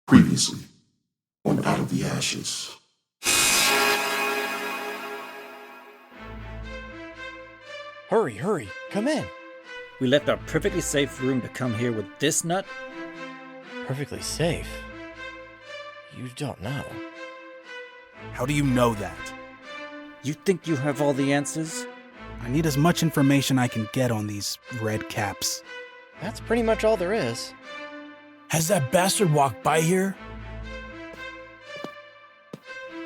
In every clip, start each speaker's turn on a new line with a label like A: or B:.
A: Previously, on Out of the Ashes.
B: Hurry, come in.
C: We left our perfectly safe room to come here with this nut?
B: Perfectly safe. You don't know.
D: How do you know that?
C: You think you have all the answers?
D: I need as much information I can get on these red caps.
B: That's pretty much all there is.
D: Has that bastard walked by here?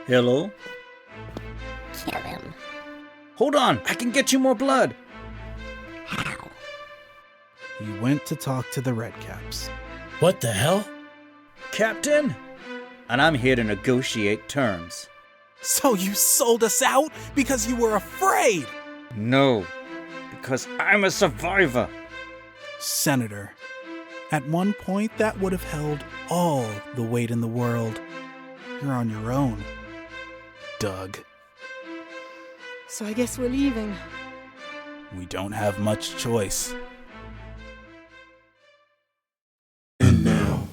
C: Hello?
E: Kill him.
C: Hold on, I can get you more blood.
E: How?
D: He went to talk to the red caps.
F: What the hell?
C: Captain? And I'm here to negotiate terms.
D: So you sold us out because you were afraid?
C: No, because I'm a survivor.
D: Senator, at one point that would have held all the weight in the world. You're on your own, Doug.
G: So I guess we're leaving.
D: We don't have much choice.
A: And now,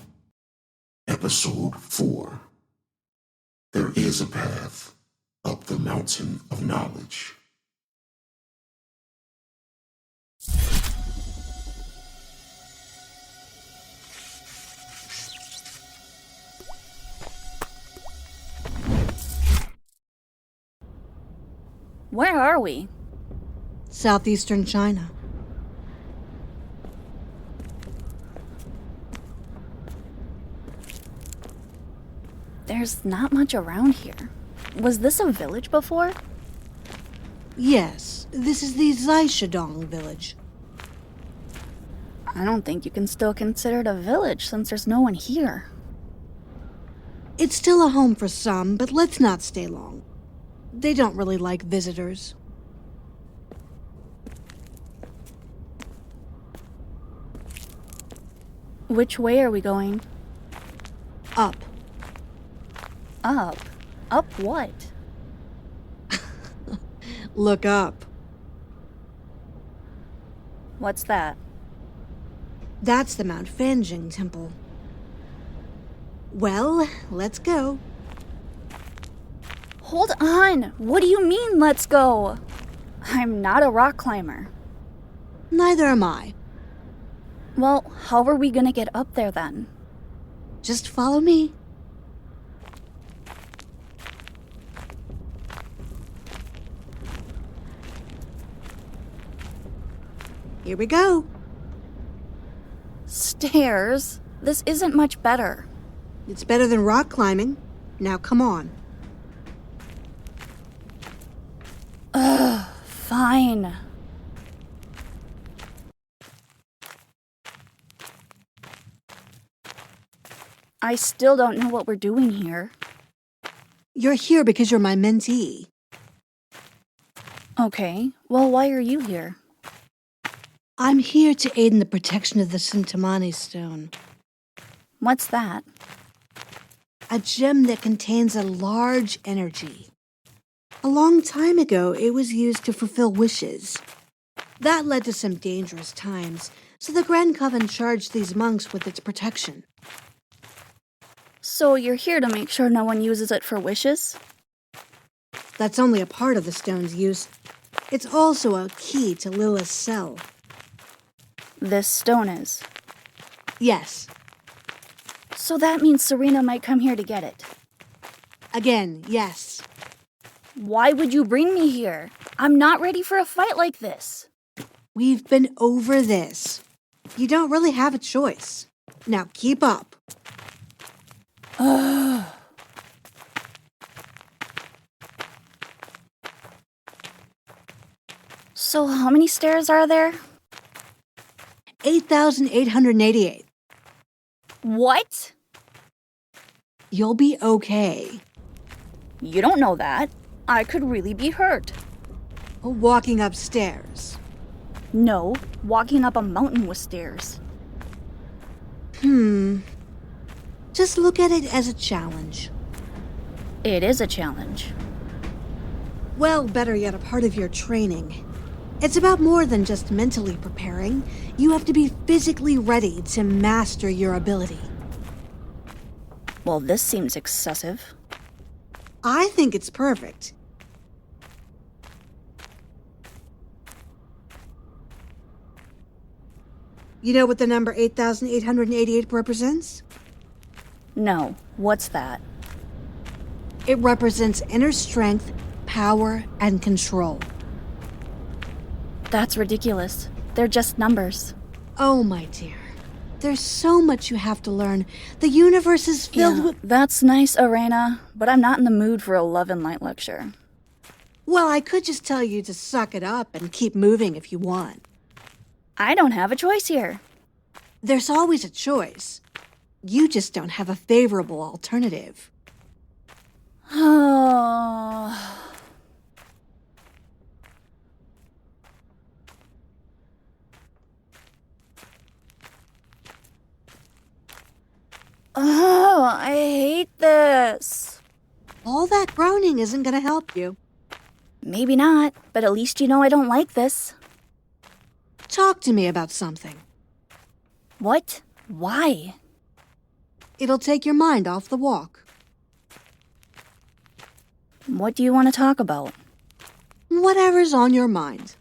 A: Episode 4. There is a path up the mountain of knowledge.
E: Where are we?
G: Southeastern China.
E: There's not much around here. Was this a village before?
G: Yes, this is the Zaishadong village.
E: I don't think you can still consider it a village since there's no one here.
G: It's still a home for some, but let's not stay long. They don't really like visitors.
E: Which way are we going?
G: Up.
E: Up? Up what?
G: Look up.
E: What's that?
G: That's the Mount Fanjing Temple. Well, let's go.
E: Hold on! What do you mean, let's go? I'm not a rock climber.
G: Neither am I.
E: Well, how are we gonna get up there then?
G: Just follow me. Here we go.
E: Stairs? This isn't much better.
G: It's better than rock climbing. Now come on.
E: Fine. I still don't know what we're doing here.
G: You're here because you're my mentee.
E: Okay, well, why are you here?
G: I'm here to aid in the protection of the Cintamani Stone.
E: What's that?
G: A gem that contains a large energy. A long time ago, it was used to fulfill wishes. That led to some dangerous times, so the Grand Coven charged these monks with its protection.
E: So you're here to make sure no one uses it for wishes?
G: That's only a part of the stone's use. It's also a key to Lilith's cell.
E: This stone is.
G: Yes.
E: So that means Serena might come here to get it.
G: Again, yes.
E: Why would you bring me here? I'm not ready for a fight like this.
G: We've been over this. You don't really have a choice. Now keep up.
E: So how many stairs are there?
G: 8,888.
E: What?
G: You'll be okay.
E: You don't know that. I could really be hurt.
G: Walking upstairs.
E: No, walking up a mountain with stairs.
G: Just look at it as a challenge.
E: It is a challenge.
G: Well, better yet, a part of your training. It's about more than just mentally preparing. You have to be physically ready to master your ability.
E: Well, this seems excessive.
G: I think it's perfect. You know what the number 8,888 represents?
E: No, what's that?
G: It represents inner strength, power, and control.
E: That's ridiculous. They're just numbers.
G: Oh, my dear. There's so much you have to learn. The universe is filled with...
E: That's nice, Arana, but I'm not in the mood for a love and light lecture.
G: Well, I could just tell you to suck it up and keep moving if you want.
E: I don't have a choice here.
G: There's always a choice. You just don't have a favorable alternative.
E: Oh, I hate this.
G: All that groaning isn't going to help you.
E: Maybe not, but at least you know I don't like this.
G: Talk to me about something.
E: What? Why?
G: It'll take your mind off the walk.
E: What do you want to talk about?
G: Whatever's on your mind.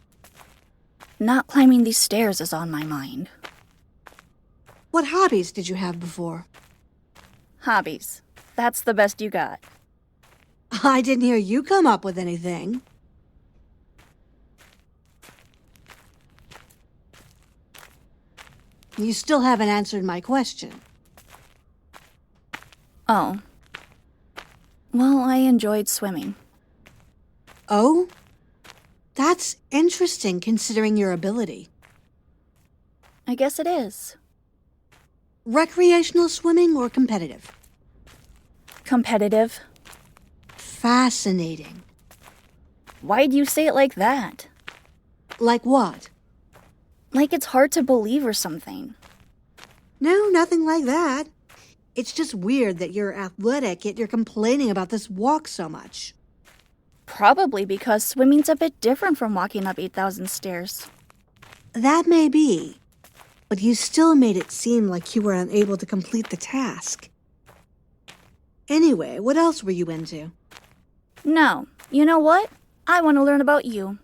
E: Not climbing these stairs is on my mind.
G: What hobbies did you have before?
E: Hobbies. That's the best you got.
G: I didn't hear you come up with anything. You still haven't answered my question.
E: Oh. Well, I enjoyed swimming.
G: Oh? That's interesting considering your ability.
E: I guess it is.
G: Recreational swimming or competitive?
E: Competitive.
G: Fascinating.
E: Why'd you say it like that?
G: Like what?
E: Like it's hard to believe or something.
G: No, nothing like that. It's just weird that you're athletic, yet you're complaining about this walk so much.
E: Probably because swimming's a bit different from walking up 8,000 stairs.
G: That may be, but you still made it seem like you were unable to complete the task. Anyway, what else were you into?
E: No, you know what? I want to learn about you.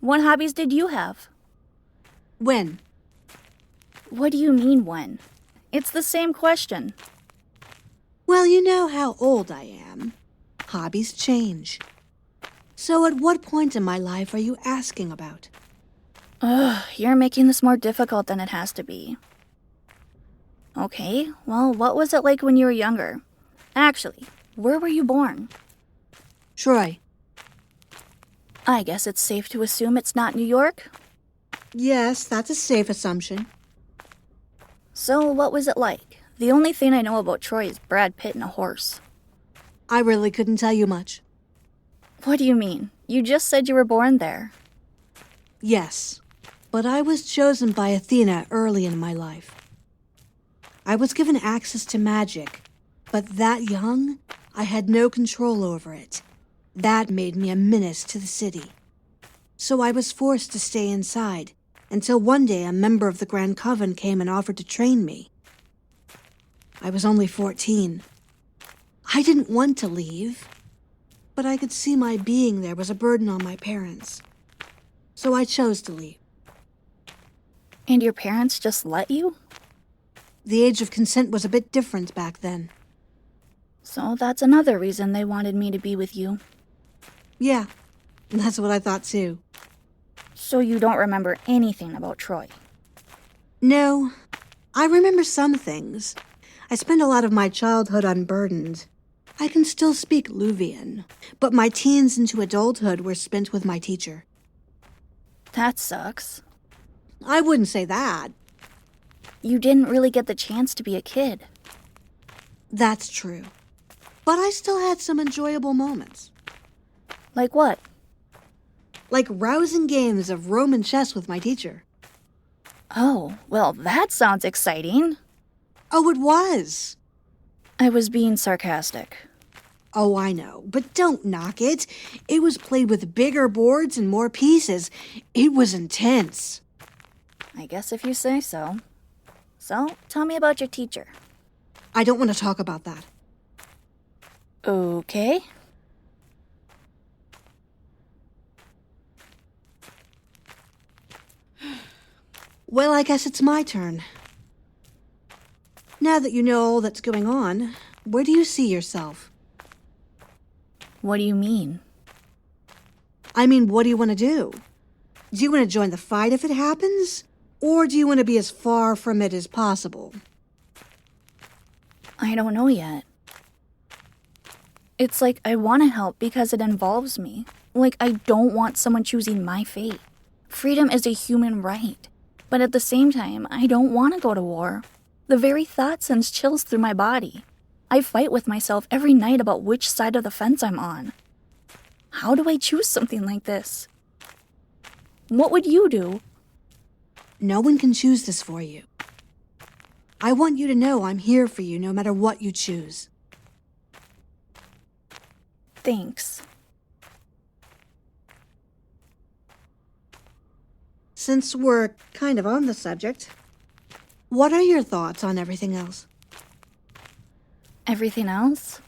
E: What hobbies did you have?
G: When?
E: What do you mean when? It's the same question.
G: Well, you know how old I am. Hobbies change. So at what point in my life are you asking about?
E: Ugh, you're making this more difficult than it has to be. Okay, well, what was it like when you were younger? Actually, where were you born?
G: Troy.
E: I guess it's safe to assume it's not New York?
G: Yes, that's a safe assumption.
E: So, what was it like? The only thing I know about Troy is Brad Pitt and a horse.
G: I really couldn't tell you much.
E: What do you mean? You just said you were born there.
G: Yes, but I was chosen by Athena early in my life. I was given access to magic, but that young, I had no control over it. That made me a menace to the city. So I was forced to stay inside, until one day a member of the Grand Coven came and offered to train me. I was only 14. I didn't want to leave, but I could see my being there was a burden on my parents. So I chose to leave.
E: And your parents just let you?
G: The age of consent was a bit different back then.
E: So that's another reason they wanted me to be with you.
G: Yeah, that's what I thought too.
E: So you don't remember anything about Troy?
G: No, I remember some things. I spent a lot of my childhood unburdened. I can still speak Luvian, but my teens into adulthood were spent with my teacher.
E: That sucks.
G: I wouldn't say that.
E: You didn't really get the chance to be a kid.
G: That's true. But I still had some enjoyable moments.
E: Like what?
G: Like rousing games of Roman chess with my teacher.
E: Oh, well, that sounds exciting.
G: Oh, it was.
E: I was being sarcastic.
G: Oh, I know, but don't knock it. It was played with bigger boards and more pieces. It was intense.
E: I guess if you say so. So, tell me about your teacher.
G: I don't want to talk about that.
E: Okay.
G: Well, I guess it's my turn. Now that you know all that's going on, where do you see yourself?
E: What do you mean?
G: I mean, what do you want to do? Do you want to join the fight if it happens? Or do you want to be as far from it as possible?
E: I don't know yet. It's like I want to help because it involves me. Like I don't want someone choosing my fate. Freedom is a human right. But at the same time, I don't want to go to war. The very thought sends chills through my body. I fight with myself every night about which side of the fence I'm on. How do I choose something like this? What would you do?
G: No one can choose this for you. I want you to know I'm here for you no matter what you choose.
E: Thanks.
G: Since we're kind of on the subject, what are your thoughts on everything else?
E: Everything else?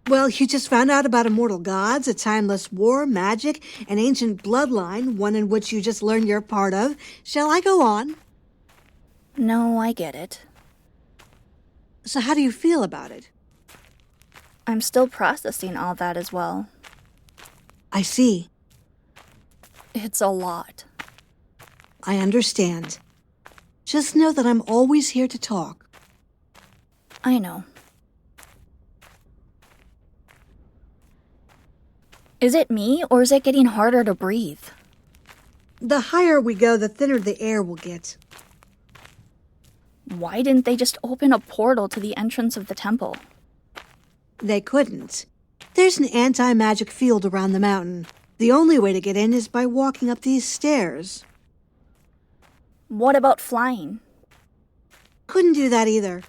G: Well, you just found out about immortal gods, a timeless war, magic, an ancient bloodline, one in which you just learned you're part of. Shall I go on?
E: No, I get it.
G: So how do you feel about it?
E: I'm still processing all that as well.
G: I see.
E: It's a lot.
G: I understand. Just know that I'm always here to talk.
E: I know. Is it me, or is it getting harder to breathe?
G: The higher we go, the thinner the air will get.
E: Why didn't they just open a portal to the entrance of the temple?
G: They couldn't. There's an anti-magic field around the mountain. The only way to get in is by walking up these stairs.
E: What about flying?
G: Couldn't do that either.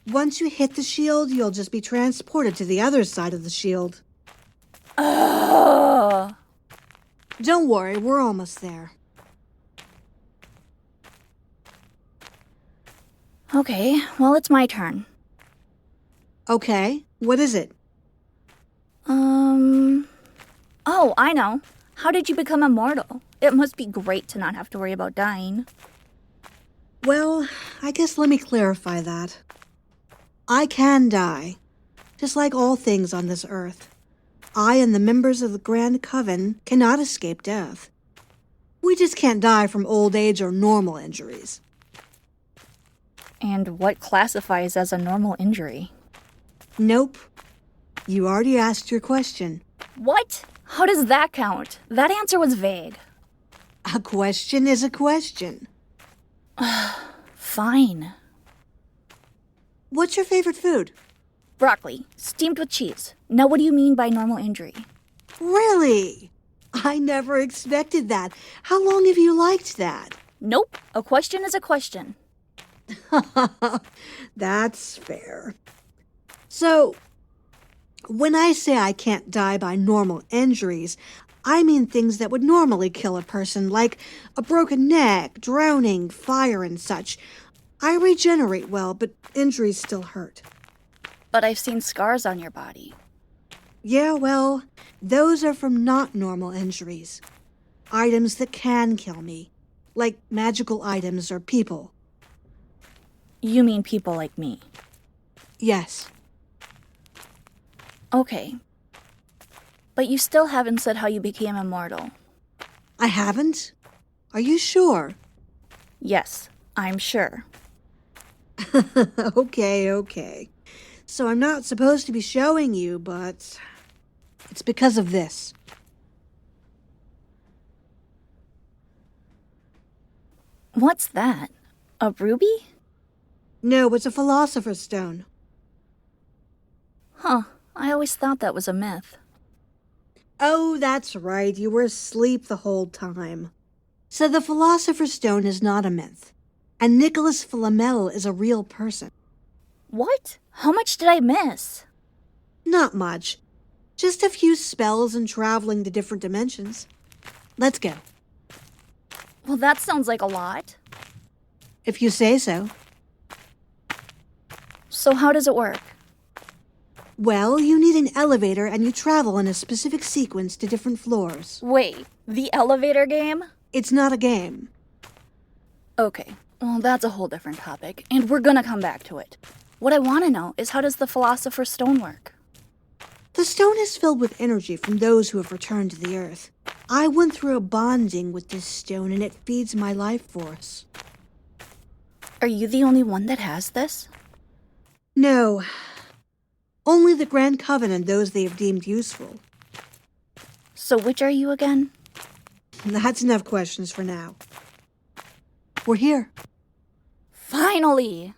G: Once you hit the shield, you'll just be transported to the other side of the shield.
E: Ugh.
G: Don't worry, we're almost there.
E: Okay, well, it's my turn.
G: Okay, what is it?
E: Oh, I know. How did you become immortal? It must be great to not have to worry about dying.
G: Well, I guess let me clarify that. I can die, just like all things on this earth. I and the members of the Grand Coven cannot escape death. We just can't die from old age or normal injuries.
E: And what classifies as a normal injury?
G: Nope. You already asked your question.
E: What? How does that count? That answer was vague.
G: A question is a question.
E: Fine.
G: What's your favorite food?
E: Broccoli, steamed with cheese. Now what do you mean by normal injury?
G: Really? I never expected that. How long have you liked that?
E: Nope, a question is a question.
G: That's fair. So, when I say I can't die by normal injuries, I mean things that would normally kill a person, like a broken neck, drowning, fire, and such. I regenerate well, but injuries still hurt.
E: But I've seen scars on your body.
G: Yeah, well, those are from not normal injuries. Items that can kill me, like magical items or people.
E: You mean people like me?
G: Yes.
E: Okay. But you still haven't said how you became immortal.
G: I haven't? Are you sure?
E: Yes, I'm sure.
G: Okay. So I'm not supposed to be showing you, but it's because of this.
E: What's that? A ruby?
G: No, it's a philosopher's stone.
E: Huh, I always thought that was a myth.
G: Oh, that's right. You were asleep the whole time. So the philosopher's stone is not a myth. And Nicholas Flamel is a real person.
E: What? How much did I miss?
G: Not much. Just a few spells and traveling to different dimensions. Let's go.
E: Well, that sounds like a lot.
G: If you say so.
E: So how does it work?
G: Well, you need an elevator and you travel in a specific sequence to different floors.
E: Wait, the elevator game?
G: It's not a game.
E: Okay, well, that's a whole different topic, and we're gonna come back to it. What I want to know is how does the Philosopher's Stone work?
G: The stone is filled with energy from those who have returned to the earth. I went through a bonding with this stone and it feeds my life force.
E: Are you the only one that has this?
G: No. Only the Grand Coven and those they have deemed useful.
E: So which are you again?
G: That's enough questions for now. We're here.
E: Finally!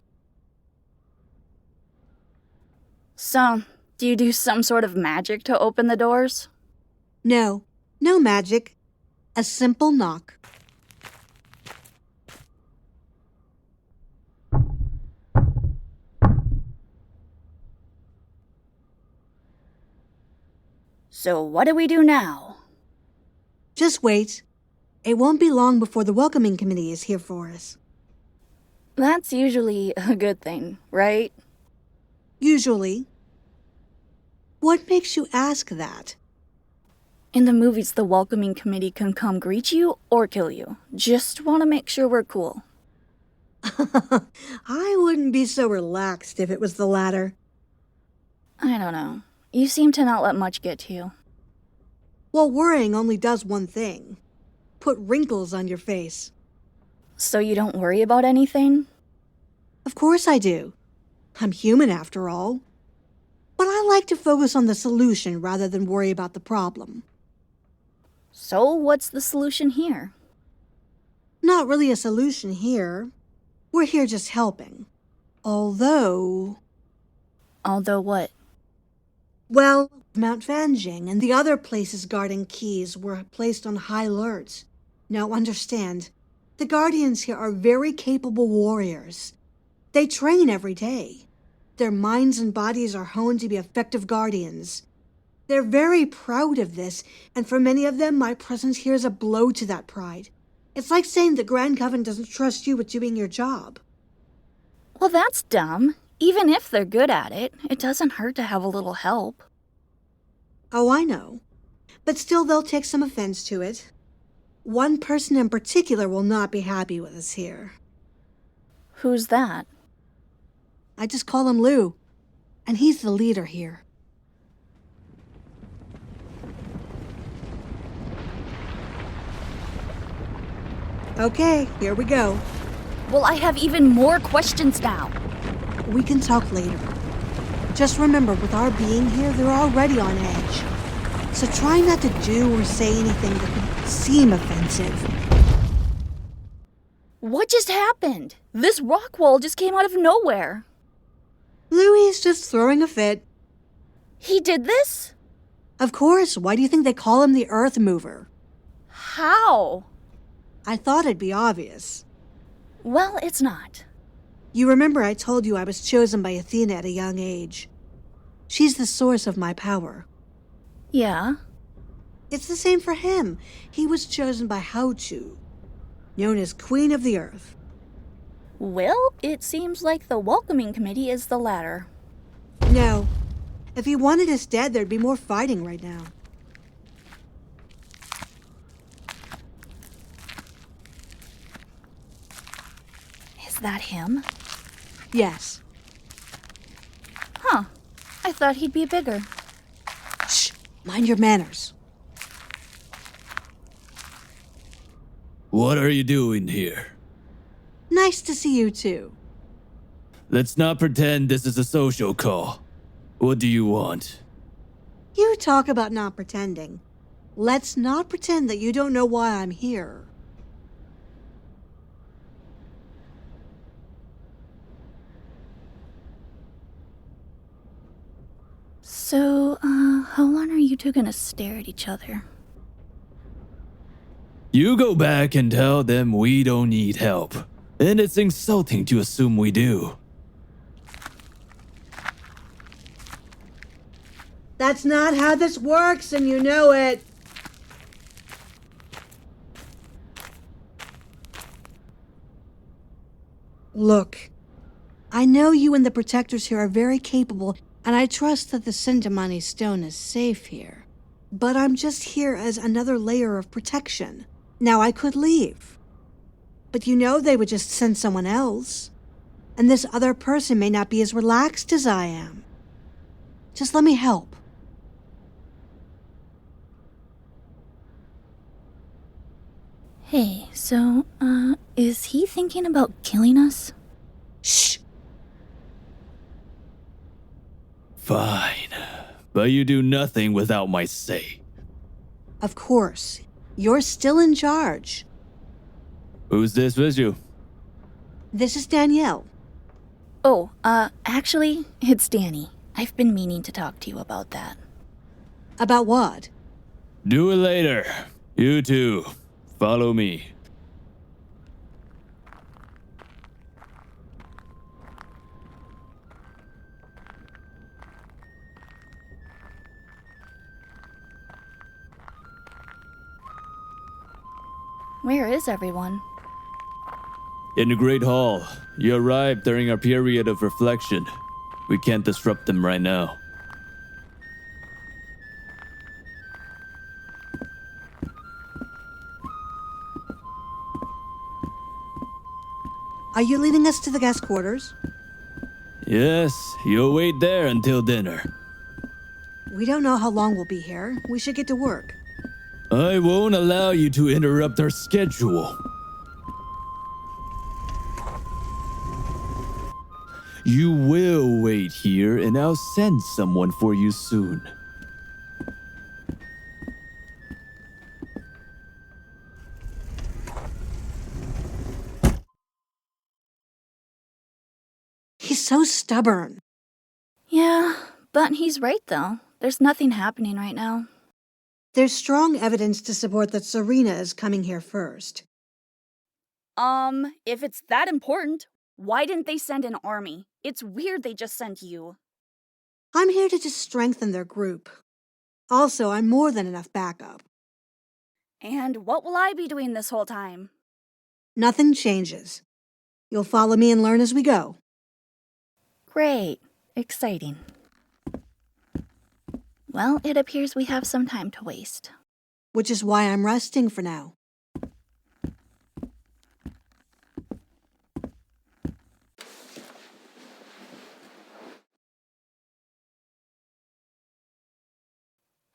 E: So, do you do some sort of magic to open the doors?
G: No. No magic. A simple knock.
E: So what do we do now?
G: Just wait. It won't be long before the welcoming committee is here for us.
E: That's usually a good thing, right?
G: Usually. What makes you ask that?
E: In the movies, the welcoming committee can come greet you or kill you. Just want to make sure we're cool.
G: I wouldn't be so relaxed if it was the latter.
E: I don't know. You seem to not let much get to you.
G: Well, worrying only does one thing. Put wrinkles on your face.
E: So you don't worry about anything?
G: Of course I do. I'm human after all. But I like to focus on the solution rather than worry about the problem.
E: So what's the solution here?
G: Not really a solution here. We're here just helping. Although
E: what?
G: Well, Mount Fanjing and the other places guarding keys were placed on high alert. Now understand, the Guardians here are very capable warriors. They train every day. Their minds and bodies are honed to be effective Guardians. They're very proud of this, and for many of them, my presence here is a blow to that pride. It's like saying the Grand Coven doesn't trust you with doing your job.
E: Well, that's dumb. Even if they're good at it, it doesn't hurt to have a little help.
G: Oh, I know. But still, they'll take some offense to it. One person in particular will not be happy with us here.
E: Who's that?
G: I just call him Lou, and he's the leader here. Okay, here we go.
E: Well, I have even more questions now.
G: We can talk later. Just remember, with our being here, they're already on edge. So try not to do or say anything that could seem offensive.
E: What just happened? This rock wall just came out of nowhere.
G: Louie's just throwing a fit.
E: He did this?
G: Of course, why do you think they call him the Earth Mover?
E: How?
G: I thought it'd be obvious.
E: Well, it's not.
G: You remember I told you I was chosen by Athena at a young age. She's the source of my power.
E: Yeah?
G: It's the same for him. He was chosen by Hauchu, known as Queen of the Earth.
E: Well, it seems like the welcoming committee is the latter.
G: No. If he wanted us dead, there'd be more fighting right now.
E: Is that him?
G: Yes.
E: Huh. I thought he'd be bigger.
G: Shh. Mind your manners.
F: What are you doing here?
G: Nice to see you too.
F: Let's not pretend this is a social call. What do you want?
G: You talk about not pretending. Let's not pretend that you don't know why I'm here.
E: So, how long are you two gonna stare at each other?
F: You go back and tell them we don't need help. And it's insulting to assume we do.
G: That's not how this works, and you know it. Look, I know you and the protectors here are very capable, And I trust that the Cintamani Stone is safe here. But I'm just here as another layer of protection. Now I could leave. But you know they would just send someone else. And this other person may not be as relaxed as I am. Just let me help.
E: Hey, so, is he thinking about killing us?
G: Shh!
F: Fine. But you do nothing without my say.
G: Of course. You're still in charge.
F: Who's this with you?
G: This is Danielle.
E: Oh, actually, it's Dani. I've been meaning to talk to you about that.
G: About what?
F: Do it later. You two, follow me.
E: Where is everyone?
F: In the Great Hall, you arrived during our period of reflection. We can't disrupt them right now.
G: Are you leading us to the guest quarters?
F: Yes, you'll wait there until dinner.
G: We don't know how long we'll be here. We should get to work.
F: I won't allow you to interrupt our schedule. You will wait here, and I'll send someone for you soon.
G: He's so stubborn.
E: Yeah, but he's right though. There's nothing happening right now.
G: There's strong evidence to support that Serena is coming here first.
H: If it's that important, why didn't they send an army? It's weird they just sent you.
G: I'm here to just strengthen their group. Also, I'm more than enough backup.
H: And what will I be doing this whole time?
G: Nothing changes. You'll follow me and learn as we go.
E: Great. Exciting. Well, it appears we have some time to waste.
G: Which is why I'm resting for now.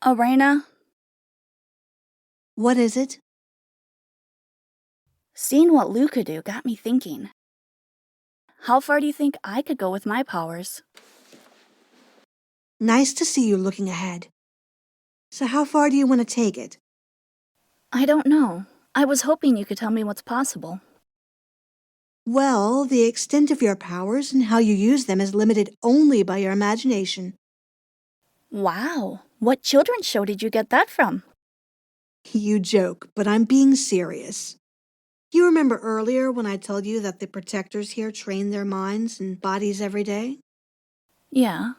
H: Arana,
G: What is it?
H: seeing what Lou could do got me thinking. How far do you think I could go with my powers?
G: Nice to see you looking ahead. So how far do you want to take it?
E: I don't know. I was hoping you could tell me what's possible.
G: Well, the extent of your powers and how you use them is limited only by your imagination.
H: Wow, what children's show did you get that from?
G: You joke, but I'm being serious. You remember earlier when I told you that the protectors here train their minds and bodies every day?
E: Yeah.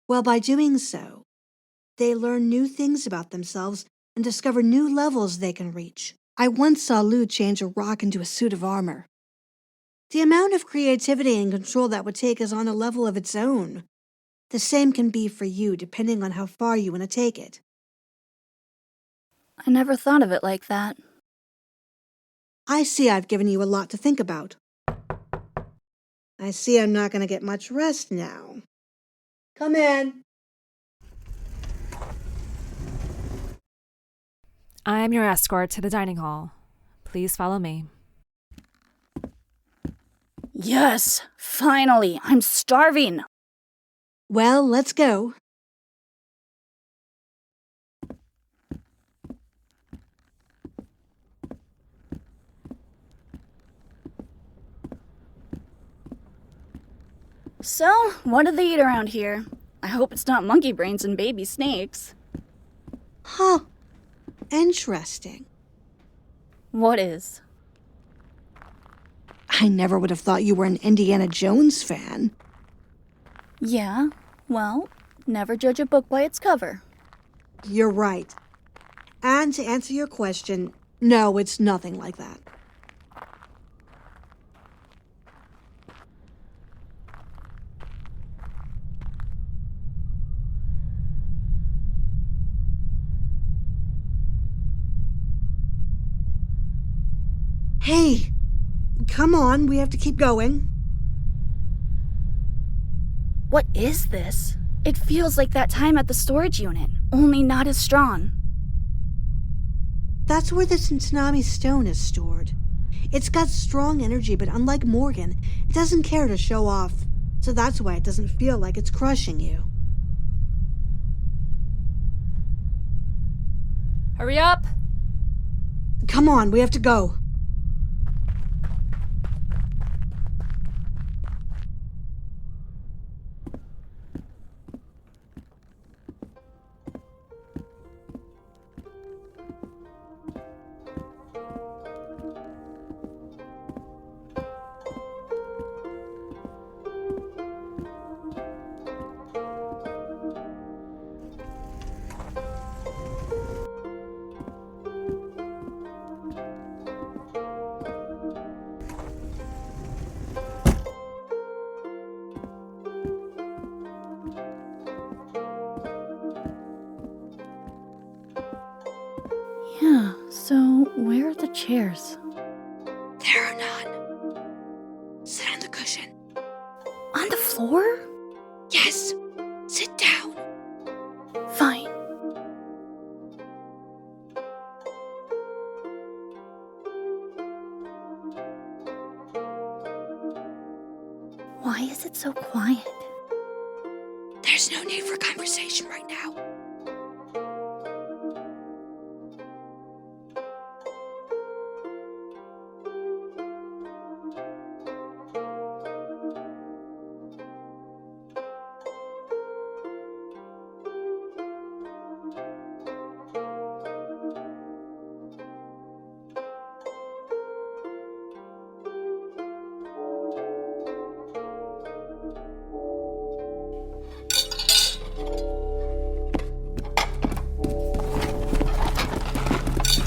G: Well, by doing so, they learn new things about themselves and discover new levels they can reach. I once saw Lou change a rock into a suit of armor. The amount of creativity and control that would take is on a level of its own. The same can be for you, depending on how far you want to take it.
E: I never thought of it like that.
G: I see I've given you a lot to think about. I see I'm not going to get much rest now. Come in.
I: I am your escort to the dining hall. Please follow me.
H: Yes, finally, I'm starving.
G: Well, let's go.
H: So, what do they eat around here? I hope it's not monkey brains and baby snakes.
G: Huh. Interesting.
H: What is?
G: I never would have thought you were an Indiana Jones fan.
H: Yeah, well, never judge a book by its cover.
G: You're right. And to answer your question, no, it's nothing like that. Hey, come on, we have to keep going.
H: What is this? It feels like that time at the storage unit, only not as strong.
G: That's where the Cintamani Stone is stored. It's got strong energy, but unlike Morgan, it doesn't care to show off. So that's why it doesn't feel like it's crushing you.
I: Hurry up!
G: Come on, we have to go.
H: Yeah, so where are the chairs?
G: There are none. Sit on the cushion.
H: On the floor?
G: Yes, sit down.
H: Fine. Why is it so quiet?
G: There's no need for conversation right now.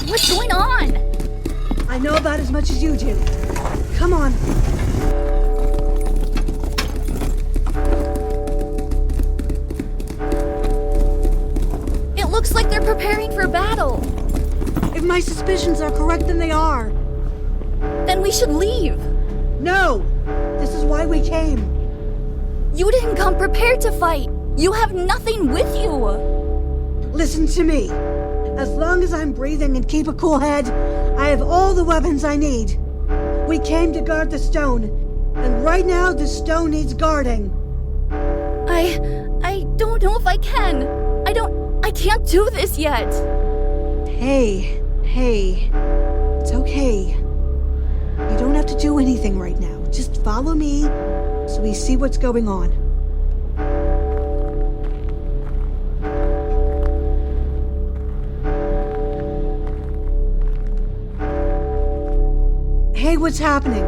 H: What's going on?
G: I know about as much as you do. Come on.
H: It looks like they're preparing for battle.
G: If my suspicions are correct, then they are.
H: Then we should leave.
G: No! This is why we came.
H: You didn't come prepared to fight. You have nothing with you.
G: Listen to me. As long as I'm breathing and keep a cool head, I have all the weapons I need. We came to guard the stone, and right now the stone needs guarding.
H: I don't know if I can. I can't do this yet.
G: Hey, it's okay. You don't have to do anything right now. Just follow me so we see what's going on. Hey, what's happening?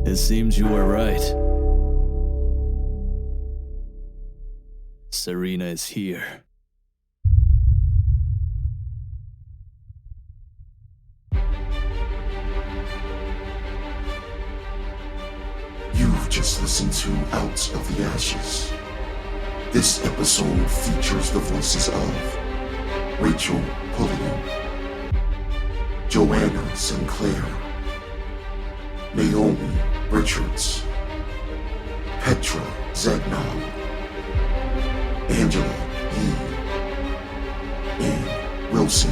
F: It seems you were right. Serena is here.
A: You've just listened to Out of the Ashes. This episode features the voices of Rachel Pulliam, Joanna Sinclair, Naomi Richards, Petra Zegnon, Angela Yee, and Wilson